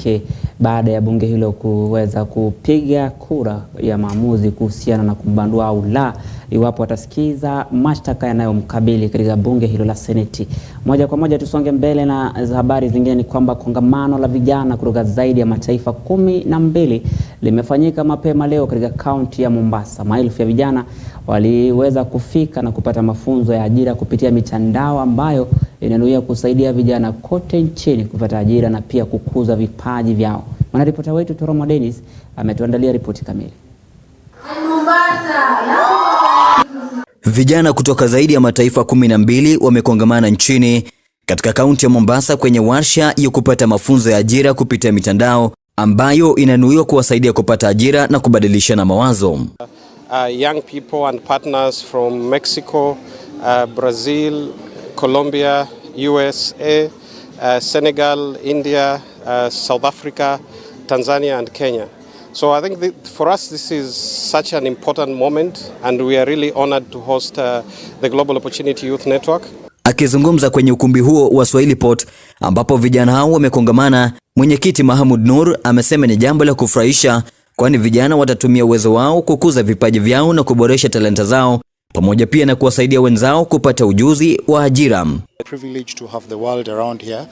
yake baada ya bunge hilo kuweza kupiga kura ya maamuzi kuhusiana na kumbandua au la iwapo atasikiza mashtaka yanayomkabili katika bunge hilo la Seneti. Moja kwa moja tusonge mbele na habari zingine ni kwamba kongamano la vijana kutoka zaidi ya mataifa 12 limefanyika mapema leo katika kaunti ya Mombasa. Maelfu ya vijana waliweza kufika na kupata mafunzo ya ajira kupitia mitandao ambayo inanuia kusaidia vijana kote nchini kupata ajira na pia kukuza vipaji vyao. Mwanaripota wetu Toromo Dennis ametuandalia ripoti kamili. Vijana kutoka zaidi ya mataifa 12 wamekongamana nchini katika kaunti ya Mombasa kwenye warsha ya kupata mafunzo ya ajira kupitia mitandao ambayo inanuiwa kuwasaidia kupata ajira na kubadilishana mawazo. Young people and partners from Mexico, Brazil, Colombia, USA, Senegal, India, South Africa, Tanzania and Kenya. So I think for us this is such an important moment and we are really honored to host the Global Opportunity Youth Network. Akizungumza kwenye ukumbi huo wa Swahili Port ambapo vijana hao wamekongamana, mwenyekiti Mahmud Nur amesema ni jambo la kufurahisha kwani vijana watatumia uwezo wao kukuza vipaji vyao na kuboresha talanta zao pamoja pia na kuwasaidia wenzao kupata ujuzi wa ajira. Privileged to have the world around here,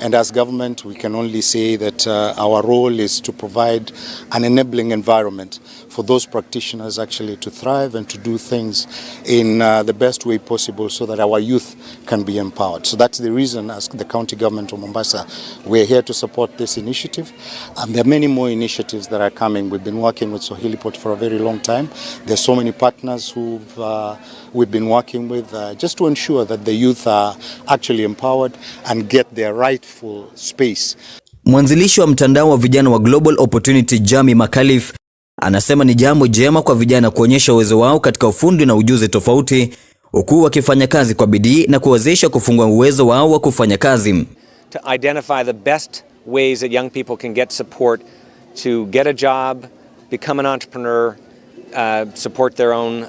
and as government we can only say that our role is to provide an enabling environment for those practitioners actually to thrive and to do things in the best way possible so that our youth can be empowered. So that's the reason as the county government of Mombasa we're here to support this initiative. There are many more initiatives that are coming. We've been working with Swahili Port for a very long time. There's so many partners who we've been working with just to ensure that the youth are actually empowered and get their rightful space. Mwanzilishi wa mtandao wa vijana wa Global Opportunity Jamii Makalif anasema ni jambo jema kwa vijana kuonyesha uwezo wao katika ufundi na ujuzi tofauti huku wakifanya kazi kwa bidii na kuwezesha kufungua uwezo wao wa kufanya kazi. To identify the best ways that young people can get support to get a job, become an entrepreneur, support their own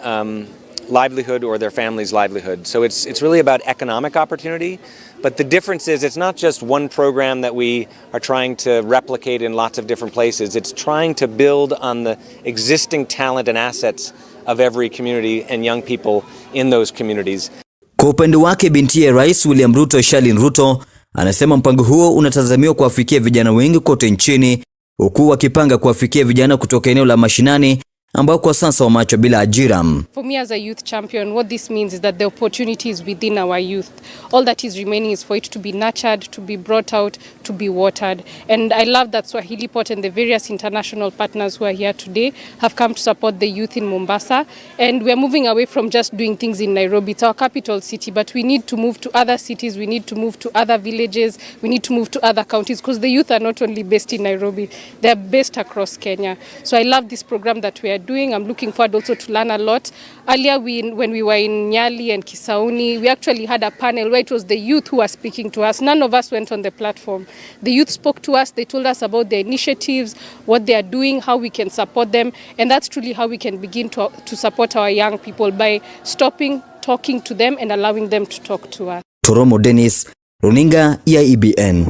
livelihood or their family's livelihood. So it's really about economic opportunity, but the difference is it's not just one program that we are trying to replicate in lots of different places. It's trying to build on the existing talent and assets of every community and young people in those communities. Kwa upande wake bintiye Rais William Ruto, Shalin Ruto, anasema mpango huo unatazamiwa kuwafikia vijana wengi kote nchini huku wakipanga kuwafikia vijana kutoka eneo la mashinani ambao kwa sasa wamacho bila ajira. For me as a youth champion, what this means is that the opportunity is within our youth. All that is remaining is for it to be nurtured, to be brought out, to be watered. And I love that Swahili Port and the various international partners who are here today have come to support the youth in Mombasa. And we are moving away from just doing things in Nairobi. It's our capital city, but we need to move to other cities, we need to move to other villages, we need to move to other counties because the youth are not only based in Nairobi, they are based across Kenya. So I love this program that we are doing. I'm looking forward also to learn a lot. Earlier when we were in Nyali and Kisauni, we actually had a panel where it was the youth who were speaking to us. None of us went on the platform. The youth spoke to us, they told us about their initiatives, what they are doing, how we can support them, and that's truly how we can begin to support our young people by stopping, talking to them and allowing them to talk to us. Toromo Dennis, runinga ya EBN.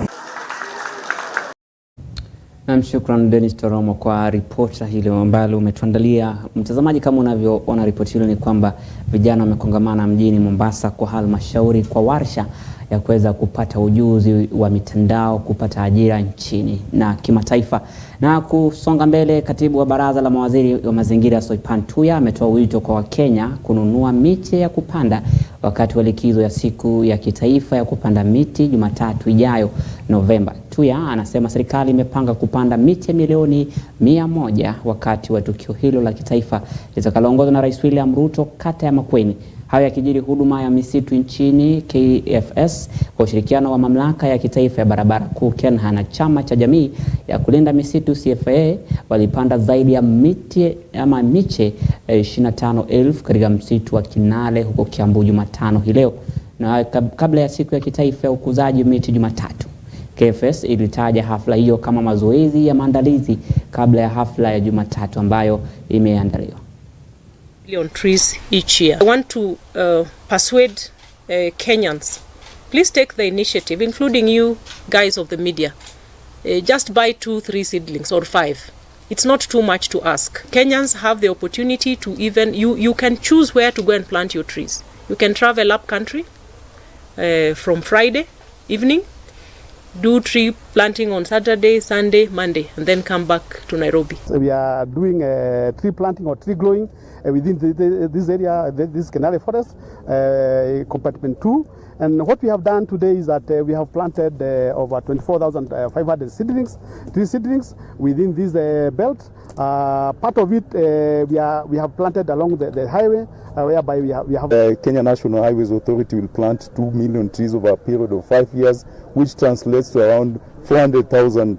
Na shukran Dennis Toromo kwa ripota hilo ambalo umetuandalia. Mtazamaji, kama unavyoona ripoti hilo ni kwamba vijana wamekongamana mjini Mombasa kwa halmashauri kwa warsha ya kuweza kupata ujuzi wa mitandao, kupata ajira nchini na kimataifa. Na kusonga mbele, katibu wa baraza la mawaziri wa mazingira Soipan Tuya ametoa wito kwa Wakenya kununua miche ya kupanda wakati wa likizo ya siku ya kitaifa ya kupanda miti Jumatatu ijayo Novemba. Tuya anasema serikali imepanga kupanda miche milioni 100 wakati wa tukio hilo la kitaifa litakaloongozwa na Rais William Ruto kata ya Makueni. Hayo yakijiri, huduma ya misitu nchini KFS kwa ushirikiano wa mamlaka ya kitaifa ya barabara kuu KENHA na chama cha jamii ya kulinda misitu CFA walipanda zaidi ya miche 25,000 katika msitu wa Kinale huko Kiambu Jumatano hii leo, na kabla ya siku ya kitaifa ya ukuzaji miti Jumatatu. KFS ilitaja hafla hiyo kama mazoezi ya maandalizi kabla ya hafla ya Jumatatu ambayo imeandaliwa. On trees each year. I want to persuade Kenyans, please take the initiative, including you guys of the media. just buy 2-3 seedlings or 5. It's not too much to ask. Kenyans have the opportunity to even, you can choose where to go and plant your trees. You can travel up country from Friday evening, do tree planting on Saturday, Sunday, Monday, and then come back to Nairobi. So we are doing tree planting or tree growing within this area, this Canary Forest, compartment 2. And what we have done today is that we have planted over 24,500 seedlings, tree seedlings within this belt. Part of it we have planted along the highway, whereby we have the Kenya National Highways Authority will plant 2 million trees over a period of 5 years, which translates to around 400,000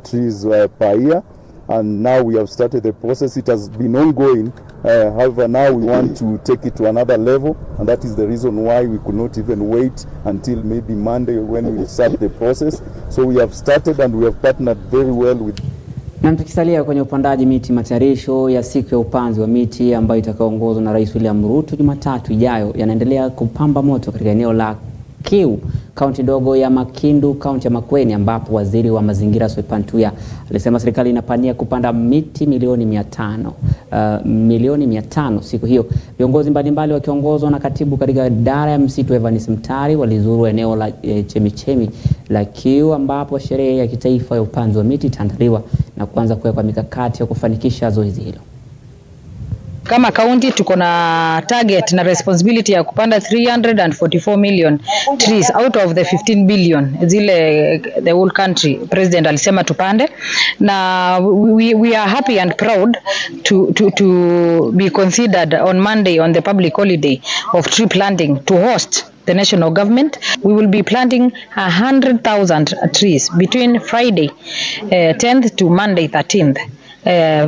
trees per year. And now we have started the process. It has been ongoing. However, now we want to take it to another level, and that is the reason why we could not even wait until maybe Monday when we start the process. So we have started and we have partnered very well with. Na tukisalia kwenye upandaji miti, matayarisho ya siku ya upanzi wa miti ambayo itakayoongozwa na Rais William Ruto Jumatatu ijayo yanaendelea kupamba moto katika eneo la Kiu, kaunti ndogo ya Makindu, kaunti ya Makueni, ambapo waziri wa mazingira Soipantuya alisema serikali inapania kupanda miti milioni 500 siku hiyo. Viongozi mbalimbali wakiongozwa na katibu katika idara ya msitu Evans Mtari walizuru eneo la chemichemi la Kiu, ambapo sherehe ya kitaifa ya upanzi wa miti itaandaliwa na kuanza kuwekwa mikakati ya kufanikisha zoezi hilo. Kama kaunti tuko na target na responsibility ya kupanda 344 million trees out of the 15 billion zile the whole country president alisema tupande, na we are happy and proud to be considered on Monday on the public holiday of tree planting to host the national government. We will be planting 100,000 trees between Friday 10th to Monday 13th.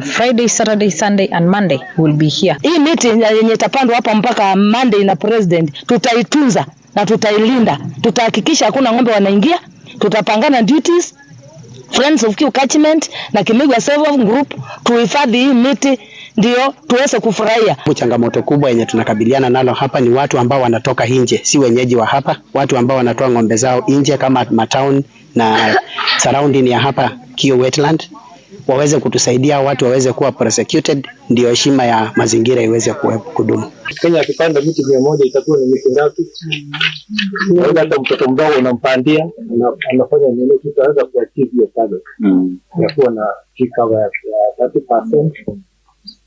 Friday, Saturday, Sunday and Monday will be here. Hii miti yenye itapandwa hapa mpaka Monday na president tutaitunza na tutailinda. Tutahakikisha hakuna ng'ombe wanaingia. Tutapangana duties, Friends of Kiu Catchment na Kimigwa Self Group tuhifadhi hii miti ndio tuweze kufurahia. Changamoto kubwa yenye tunakabiliana nalo hapa ni watu ambao wanatoka nje, si wenyeji wa hapa, watu ambao wanatoa ng'ombe zao nje kama matown na surrounding ya hapa Kiu Wetland. Waweze kutusaidia, watu waweze kuwa prosecuted, ndio heshima ya mazingira iweze kudumu. Kenya akipanda miti 100 itakuwa ni miti ngapi? Hata mtoto mdogo unampandia anafanya nini tutaweza kuachieve hiyo target. Ya kuwa na tree cover ya 30%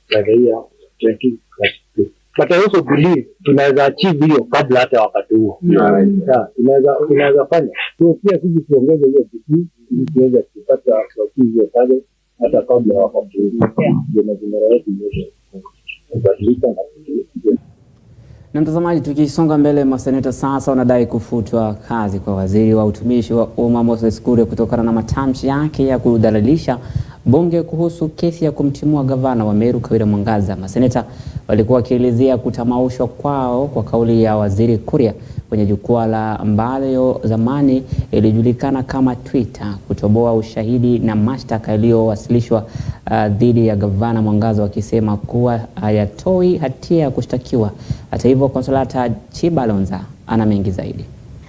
by the year 2022. But I also believe tunaweza achieve hiyo kabla hata wakati huo. Tunaweza fanya. So pia sisi tuongeze hiyo bidii ili tuweze kupata achieve hiyo target hata kabla ya wakati huo. Ndio mazingira yetu yote kubadilika na Na mtazamaji, tukisonga mbele, maseneta sasa wanadai kufutwa kazi kwa waziri wa utumishi wa umma Moses Kuria kutokana na matamshi yake ya kudhalilisha bunge kuhusu kesi ya kumtimua gavana wa Meru Kawira Mwangaza. Maseneta walikuwa wakielezea kutamaushwa kwao kwa kauli ya waziri Kuria kwenye jukwaa la ambalo zamani ilijulikana kama Twitter kutoboa ushahidi na mashtaka yaliyowasilishwa dhidi ya gavana Mwangaza, wakisema kuwa hayatoi hatia ya kushtakiwa. Hata hivyo, Konsolata Chibalonza ana mengi zaidi.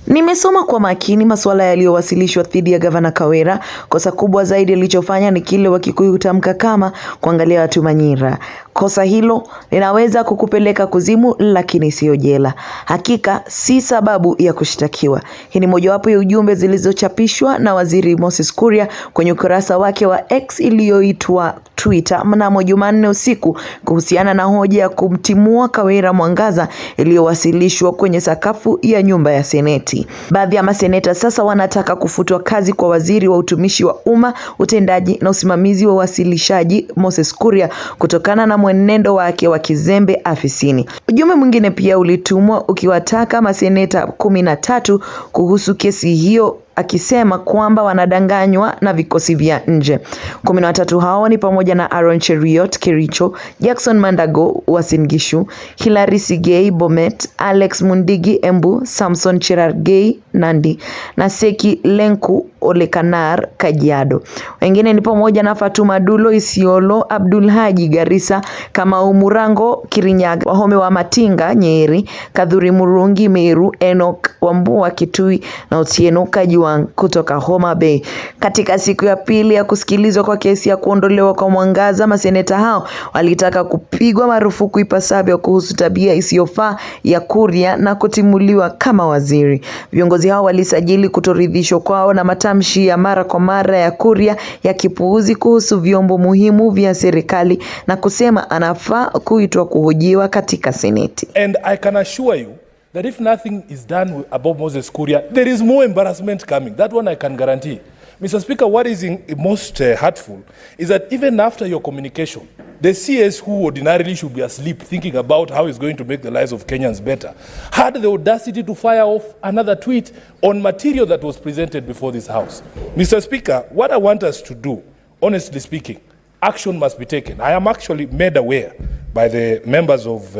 Nimesoma kwa makini masuala yaliyowasilishwa dhidi ya gavana Kawira. Kosa kubwa zaidi alichofanya ni kile Wakikuyu hutamka kama kuangalia watu manyira. Kosa hilo linaweza kukupeleka kuzimu, lakini sio jela. Hakika si sababu ya kushtakiwa. Hii ni mojawapo ya ujumbe zilizochapishwa na waziri Moses Kuria kwenye ukurasa wake wa X iliyoitwa Twitter mnamo Jumanne usiku kuhusiana na hoja ya kumtimua Kawira Mwangaza iliyowasilishwa kwenye sakafu ya nyumba ya Seneti. Baadhi ya maseneta sasa wanataka kufutwa kazi kwa waziri wa utumishi wa umma, utendaji na usimamizi wa wasilishaji Moses Kuria kutokana na mwenendo wake wa kizembe afisini. Ujumbe mwingine pia ulitumwa ukiwataka maseneta 13 kuhusu kesi hiyo, akisema kwamba wanadanganywa na vikosi vya nje. 13 hao ni pamoja na Aaron Cheriot Kericho, Jackson Mandago Uasin Gishu, Hilary Sigei Bomet, Alex Mundigi Embu, Samson Cherargei Nandi na Seki Lenku Olekanar, Kajiado. Wengine ni pamoja na Fatuma Dulo, Isiolo, Abdul Haji, Garissa, Kamau Murango, Kirinyaga, Wahome wa Matinga, Nyeri, Kadhuri Murungi, Meru, Enoch Wambua, Kitui na Otieno Kajiwang kutoka Homa Bay. Katika siku ya pili ya kusikilizwa kwa kesi ya kuondolewa kwa Mwangaza, maseneta hao walitaka kupigwa marufuku ipasavyo kuhusu tabia isiyofaa ya Kuria na kutimuliwa kama waziri. Viongozi hao walisajili kutoridhishwa kwao na matamshi ya mara kwa mara ya Kuria ya kipuuzi kuhusu vyombo muhimu vya serikali na kusema anafaa kuitwa kuhojiwa katika Seneti. And I can assure you that if nothing is done about Moses Kuria, there is more embarrassment coming. That one I can guarantee. Mr. Speaker, what is most hurtful is that even after your communication, the CS who ordinarily should be asleep thinking about how he's going to make the lives of Kenyans better, had the audacity to fire off another tweet on material that was presented before this House. Mr. Speaker, what I want us to do, honestly speaking, action must be taken. I am actually made aware by the members of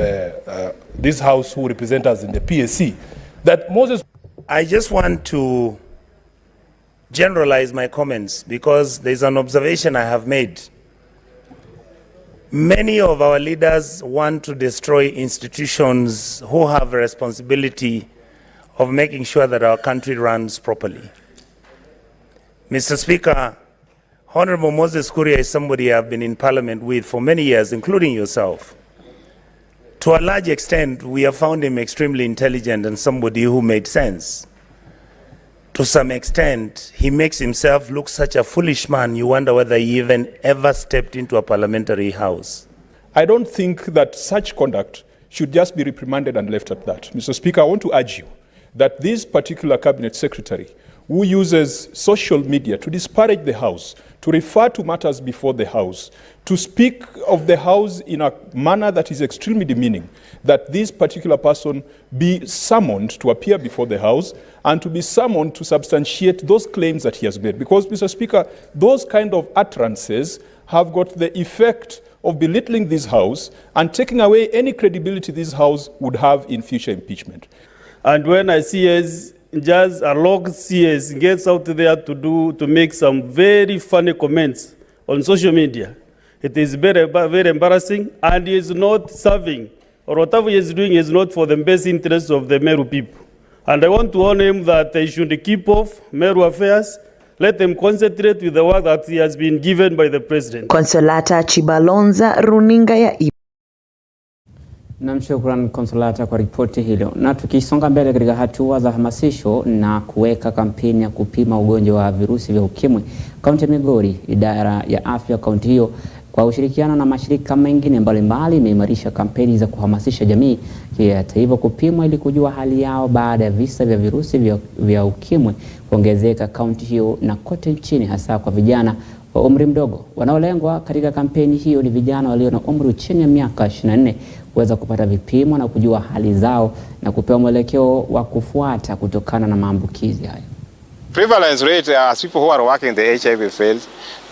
this House who represent us in the PSC that Moses... I just want to generalize my comments because there's an observation I have made. Many of our leaders want to destroy institutions who have a responsibility of making sure that our country runs properly. Mr. Speaker, Honorable Moses Kuria is somebody I've been in Parliament with for many years, including yourself. To a large extent, we have found him extremely intelligent and somebody who made sense. To some extent, he makes himself look such a foolish man, you wonder whether he even ever stepped into a parliamentary house. I don't think that such conduct should just be reprimanded and left at that. Mr. Speaker, I want to urge you that this particular cabinet secretary who uses social media to disparage the House, to refer to matters before the House, to speak of the House in a manner that is extremely demeaning, that this particular person be summoned to appear before the House and to be summoned to substantiate those claims that he has made. Because, Mr. Speaker, those kind of utterances have got the effect of belittling this House and taking away any credibility this House would have in future impeachment. And when I see as just a log CS gets out there to make some very funny comments on social media, it is very, very embarrassing, and he is not serving, or whatever he is doing is not for the best interests of the Meru people. And I want to warn him that they should keep off Meru affairs. Let them concentrate with the work that he has been given by the president. Consolata Chibalonza, runinga ya EBN. Na shukran Consolata kwa ripoti hilo. Na tukisonga mbele katika hatua za hamasisho na kuweka kampeni ya kupima ugonjwa wa virusi vya ukimwi, kaunti ya Migori, idara ya afya kaunti hiyo kwa ushirikiano na mashirika mengine mbalimbali imeimarisha kampeni za kuhamasisha jamii hata hivyo kupimwa ili kujua hali yao baada ya visa vya virusi vya ukimwi kuongezeka kaunti hiyo na kote nchini, hasa kwa vijana wa umri mdogo. Wanaolengwa katika kampeni hiyo ni vijana walio na umri chini ya miaka 24 kuweza kupata vipimo na kujua hali zao na kupewa mwelekeo wa kufuata kutokana na maambukizi hayo. Prevalence rate, as people who are working in the HIV field,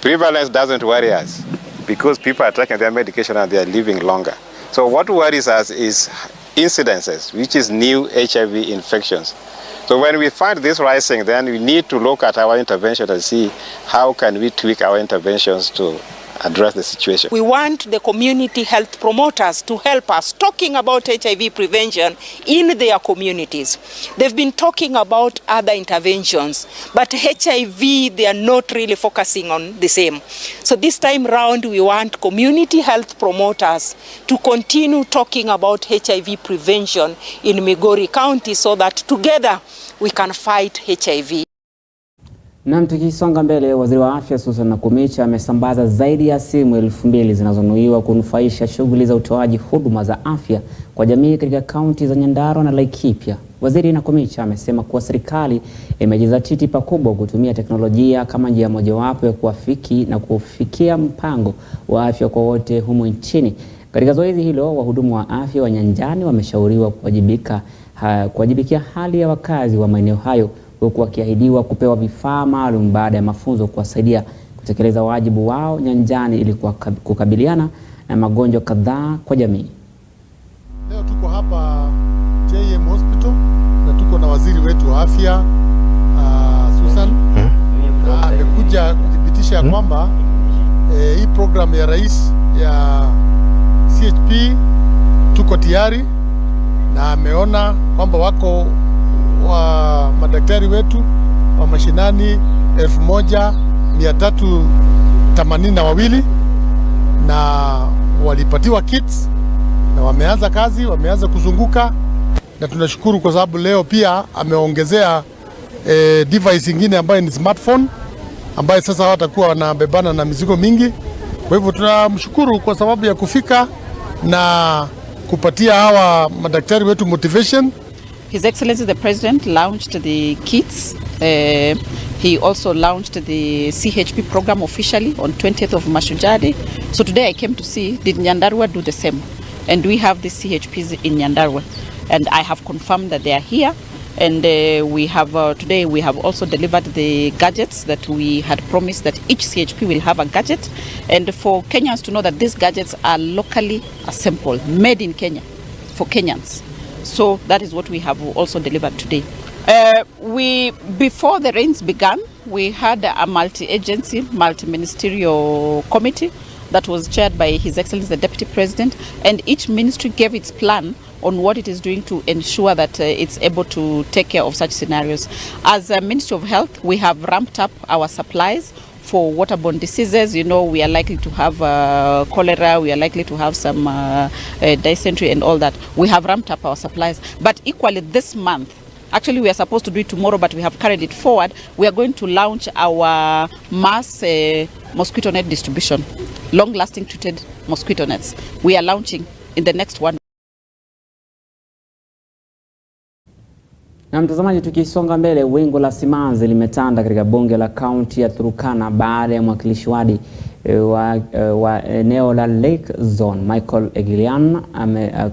prevalence doesn't worry us because people are taking their medication and they are living longer. So what worries us is incidences, which is new HIV infections. So when we find this rising, then we need to look at our intervention and see how can we tweak our interventions to address the situation. We want the community health promoters to help us talking about HIV prevention in their communities. They've been talking about other interventions, but HIV, they are not really focusing on the same. So this time round, we want community health promoters to continue talking about HIV prevention in Migori County so that together we can fight HIV. Na tukisonga mbele, waziri wa afya Susan Nakumicha amesambaza zaidi ya simu 2000 zinazonuiwa kunufaisha shughuli za utoaji huduma za afya kwa jamii katika kaunti za Nyandarua na Laikipia. Waziri Nakumicha amesema kuwa serikali imejizatiti pakubwa kutumia teknolojia kama njia mojawapo ya kufikia mpango wa afya kwa wote humu nchini. Katika zoezi hilo, wahudumu wa afya wa nyanjani wameshauriwa kuwajibikia hali ya wakazi wa maeneo hayo, huku wakiahidiwa kupewa vifaa maalum baada ya mafunzo kuwasaidia kutekeleza wajibu wao nyanjani ili kukabiliana na magonjwa kadhaa kwa jamii. Leo tuko hapa JM Hospital na tuko na waziri wetu wa afya Susan tumekuja kudhibitisha kwamba hii program ya rais ya CHP tuko tayari, na ameona kwamba wako wa madaktari wetu wa mashinani 1382 na walipatiwa kits na wameanza kazi, wameanza kuzunguka, na tunashukuru kwa sababu leo pia ameongezea device ingine ambayo ni smartphone ambayo sasa hawatakuwa wanabebana na mizigo mingi. Kwa hivyo tunamshukuru kwa sababu ya kufika na kupatia hawa madaktari wetu motivation. His Excellency the President launched the kits. He also launched the CHP program officially on 20th of Mashujaa. So today I came to see, did Nyandarua do the same? And we have the CHPs in Nyandarua. And I have confirmed that they are here. And we have today we have also delivered the gadgets that we had promised that each CHP will have a gadget. And for Kenyans to know that these gadgets are locally assembled, made in Kenya, for Kenyans. So that is what we have also delivered today. Before the rains began, we had a multi-agency, multi-ministerial committee that was chaired by His Excellency the Deputy President, and each ministry gave its plan on what it is doing to ensure that it's able to take care of such scenarios. As a Ministry of Health, we have ramped up our supplies for waterborne diseases. You know, we are likely to have cholera, we are likely to have some dysentery and all that. We have ramped up our supplies. But equally this month, actually we are supposed to do it tomorrow, but we have carried it forward. We are going to launch our mass mosquito net distribution, long-lasting treated mosquito nets. We are launching in the next one. Na mtazamaji, tukisonga mbele, wingu la simanzi limetanda katika bunge la kaunti ya Turkana baada ya mwakilishi wadi wa eneo la Lake Zone Michael Egilian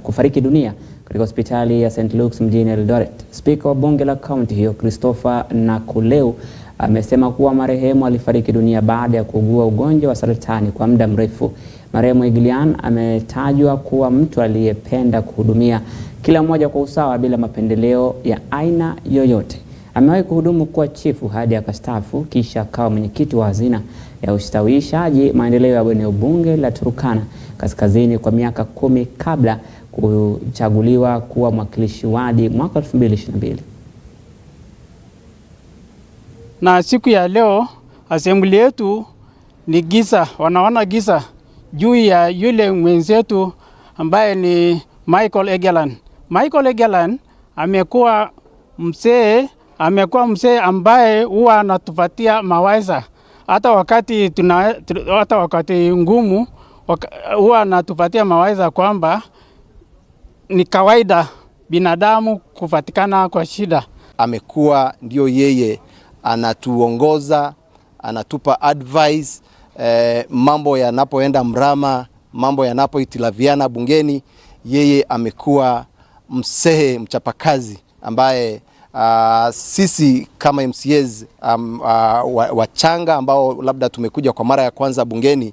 kufariki dunia katika hospitali ya St. Luke's mjini Eldoret. Speaker wa bunge la kaunti hiyo Christopher Nakuleu amesema kuwa marehemu alifariki dunia baada ya kuugua ugonjwa wa saratani kwa muda mrefu. Marehemu Egilian ametajwa kuwa mtu aliyependa kuhudumia kila mmoja kwa usawa bila mapendeleo ya aina yoyote. Amewahi kuhudumu kuwa chifu hadi akastaafu, kisha akawa mwenyekiti wa hazina ya ustawishaji maendeleo ya eneo bunge la Turkana Kaskazini kwa miaka 10 kabla kuchaguliwa kuwa mwakilishi wadi mwaka 2022. Na siku ya leo assembly yetu ni giza, wanaona giza juu ya yule mwenzetu ambaye ni Michael Egilian. Michael Egilian amekuwa mzee ambaye huwa anatupatia mawaidha hata wakati ngumu, huwa anatupatia mawaidha kwamba ni kawaida binadamu kupatikana kwa shida. Amekuwa ndio yeye anatuongoza, anatupa advice, mambo yanapoenda mrama, mambo yanapohitilafiana bungeni, yeye amekuwa msehe mchapakazi ambaye sisi kama MCAs wachanga ambao labda tumekuja kwa mara ya kwanza bungeni,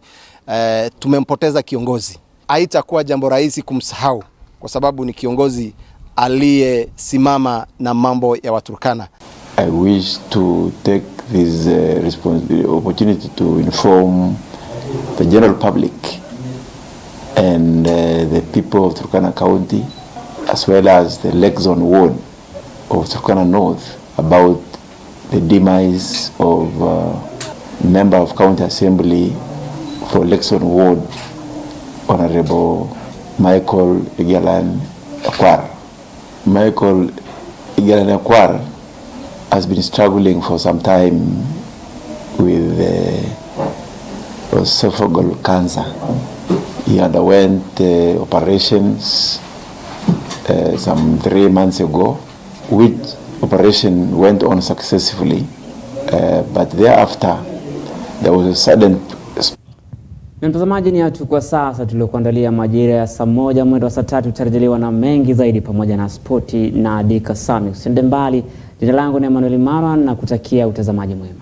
tumempoteza kiongozi. Haitakuwa jambo rahisi kumsahau kwa sababu ni kiongozi aliyesimama na mambo ya Waturkana. I wish to take this opportunity to inform the general public and the people of Turkana County, as well as the Lake Zone ward of Turkana North, about the demise of member of County Assembly for Lake Zone ward, Honorable Michael Egilian Akwar. Michael Egilian Akwar has been struggling for some time with esophageal cancer. He underwent operations some 3 months ago, which operation went on successfully, but thereafter there was a sudden. Mtazamaji, ni hatu kwa sasa tuliokuandalia majira ya saa 1 mwendo wa saa 3 tutarejelewa na mengi zaidi pamoja na spoti na Dika Sami. Usende mbali. Jina langu ni Emmanuel Mara na kutakia utazamaji mwema.